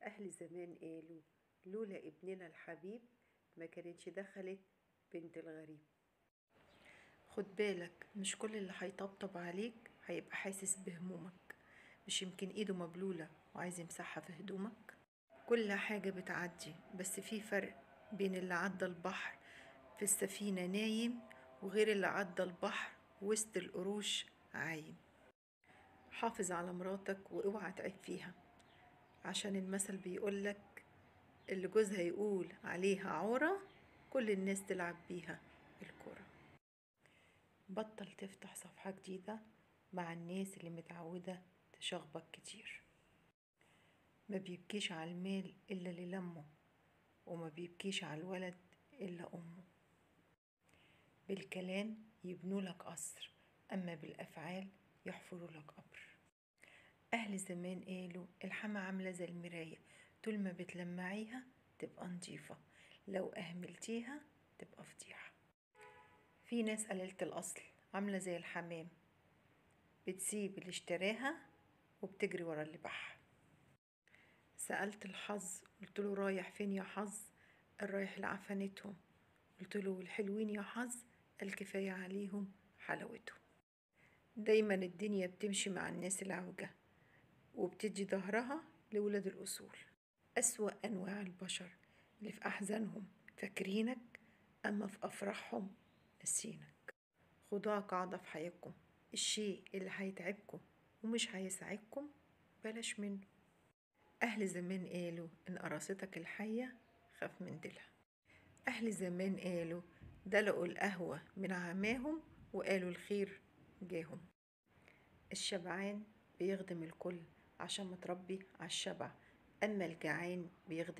أهل زمان قالوا لولا ابننا الحبيب ما كانتش دخلت بنت الغريب. خد بالك، مش كل اللي هيطبطب عليك هيبقى حاسس بهمومك. مش يمكن ايده مبلولة وعايز يمسحها في هدومك؟ كل حاجة بتعدي، بس في فرق بين اللي عدى البحر في السفينة نايم وغير اللي عدى البحر وسط القروش عايم. حافظ على مراتك واوعى تعيب فيها، عشان المثل بيقولك اللي جوزها يقول عليها عورة كل الناس تلعب بيها الكرة. بطل تفتح صفحة جديدة مع الناس اللي متعودة تشغبك كتير. ما بيبكيش على المال إلا اللي لمه، وما بيبكيش على الولد إلا أمه. بالكلام يبنولك قصر، أما بالأفعال يحفرولك قبر. أهل زمان قالوا الحما عاملة زي المراية، طول ما بتلمعيها تبقى نضيفة، لو أهملتيها تبقى فضيحة. في ناس قليلة الأصل عاملة زي الحمام، بتسيب اللي اشتراها وبتجري ورا اللي باعها. سألت الحظ قلتله رايح فين يا حظ؟ الرايح لعفنتهم. قلتله الحلوين يا حظ؟ الكفاية عليهم حلاوتهم. دايما الدنيا بتمشي مع الناس العوجة وبتدي ظهرها لولاد الأصول. أسوأ أنواع البشر اللي في أحزانهم فاكرينك، أما في أفراحهم نسينك. خدوها قاعدة في حياتكم، الشيء اللي هيتعبكم ومش هيسعدكم بلاش منه. أهل زمان قالوا إن قراصتك الحية خاف من ديلها. أهل زمان قالوا دلقوا القهوة من عماهم وقالوا الخير جاهم. الشبعان بيخدم الكل عشان متربي على الشبع، أما الجعان بيخدم